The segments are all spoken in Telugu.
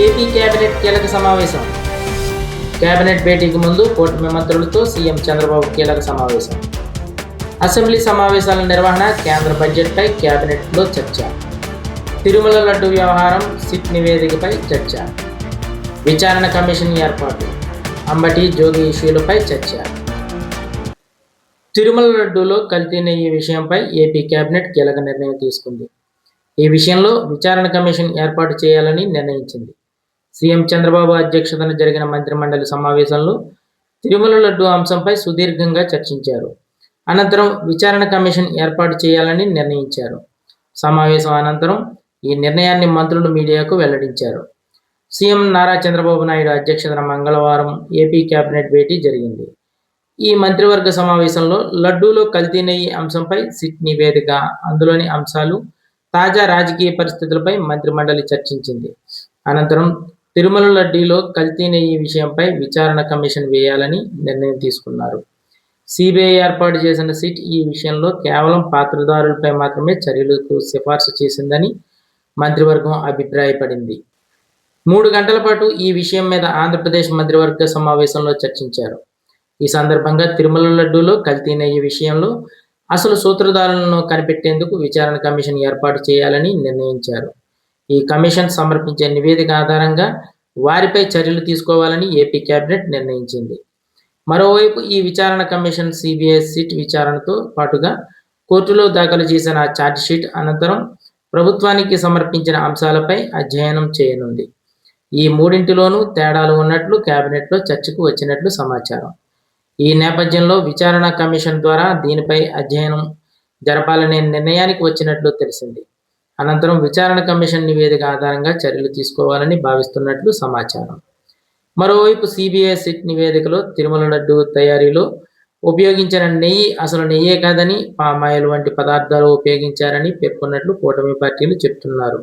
ఏపీ కేబినెట్ కీలక సమావేశం. కేబినెట్ భేటీకి ముందు కూటమి మంత్రులతో సీఎం చంద్రబాబు కీలక సమావేశం. అసెంబ్లీ సమావేశాల నిర్వహణ, కేంద్ర బడ్జెట్పై కేబినెట్లో చర్చ. తిరుమల లడ్డు వ్యవహారం, సిట్ నివేదికపై చర్చ. విచారణ కమిషన్ ఏర్పాటు, అంబటి జోగి ఇష్యూలపై చర్చ. తిరుమల లడ్డూలో కల్తీ నెయ్యి విషయంపై ఏపీ కేబినెట్ కీలక నిర్ణయం తీసుకుంది. ఈ విషయంలో విచారణ కమిషన్ ఏర్పాటు చేయాలని నిర్ణయించింది. సీఎం చంద్రబాబు అధ్యక్షతన జరిగిన మంత్రిమండలి సమావేశంలో తిరుమల లడ్డు అంశంపై సుదీర్ఘంగా చర్చించారు. అనంతరం విచారణ కమిషన్ ఏర్పాటు చేయాలని నిర్ణయించారు. సమావేశం అనంతరం ఈ నిర్ణయాన్ని మంత్రులు మీడియాకు వెల్లడించారు. సీఎం నారా చంద్రబాబు నాయుడు అధ్యక్షతన మంగళవారం ఏపీ కేబినెట్ భేటీ జరిగింది. ఈ మంత్రివర్గ సమావేశంలో లడ్డూలో కల్తీ నెయ్యి అంశంపై సిట్ నివేదిక, అందులోని అంశాలు, తాజా రాజకీయ పరిస్థితులపై మంత్రిమండలి చర్చించింది. అనంతరం తిరుమల లడ్డూలో కల్తీ నెయ్యి విషయంపై విచారణ కమిషన్ వేయాలని నిర్ణయం తీసుకున్నారు. సిబిఐ ఏర్పాటు చేసిన సిట్ ఈ విషయంలో కేవలం పాత్రదారులపై మాత్రమే చర్యలకు సిఫార్సు చేసిందని మంత్రివర్గం అభిప్రాయపడింది. 3 గంటల పాటు ఈ విషయం మీద ఆంధ్రప్రదేశ్ మంత్రివర్గ సమావేశంలో చర్చించారు. ఈ సందర్భంగా తిరుమల లడ్డూలో కల్తీ నెయ్యి విషయంలో అసలు సూత్రధారులను కనిపెట్టేందుకు విచారణ కమిషన్ ఏర్పాటు చేయాలని నిర్ణయించారు. ఈ కమిషన్ సమర్పించే నివేదిక ఆధారంగా వారిపై చర్యలు తీసుకోవాలని ఏపీ కేబినెట్ నిర్ణయించింది. మరోవైపు ఈ విచారణ కమిషన్ సిబిఐ సిట్ విచారణతో పాటుగా కోర్టులో దాఖలు చేసిన ఛార్జిషీట్ అనంతరం ప్రభుత్వానికి సమర్పించిన అంశాలపై అధ్యయనం చేయనుంది. ఈ మూడింటిలోనూ తేడాలు ఉన్నట్లు కేబినెట్లో చర్చకు వచ్చినట్లు సమాచారం. ఈ నేపథ్యంలో విచారణ కమిషన్ ద్వారా దీనిపై అధ్యయనం జరపాలనే నిర్ణయానికి వచ్చినట్లు తెలిసింది. అనంతరం విచారణ కమిషన్ నివేదిక ఆధారంగా చర్యలు తీసుకోవాలని భావిస్తున్నట్లు సమాచారం. మరోవైపు సిబిఐ సిట్ నివేదికలో తిరుమల లడ్డు తయారీలో ఉపయోగించిన నెయ్యి అసలు నెయ్యే కాదని, పామాయిల్ వంటి పదార్థాలు ఉపయోగించారని పేర్కొన్నట్లు కూటమి పార్టీలు చెప్తున్నారు.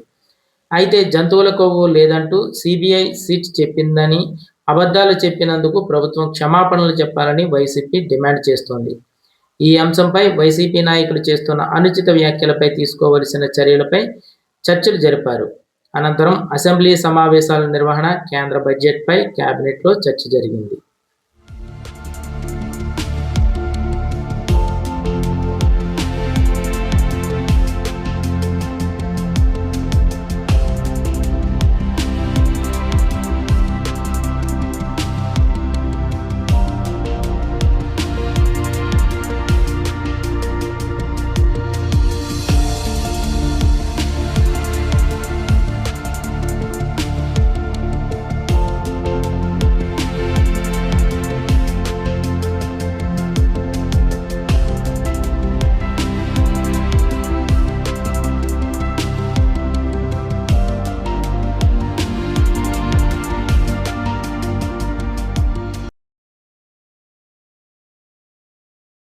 అయితే జంతువుల కొవ్వు లేదంటూ సిబిఐ సిట్ చెప్పిందని, అబద్ధాలు చెప్పినందుకు ప్రభుత్వం క్షమాపణలు చెప్పాలని వైసీపీ డిమాండ్ చేస్తోంది. ఈ అంశంపై వైసీపీ నాయకులు చేస్తున్న అనుచిత వ్యాఖ్యలపై తీసుకోవలసిన చర్యలపై చర్చలు జరిపారు. అనంతరం అసెంబ్లీ సమావేశాల నిర్వహణ, కేంద్ర బడ్జెట్పై కేబినెట్లో చర్చ జరిగింది.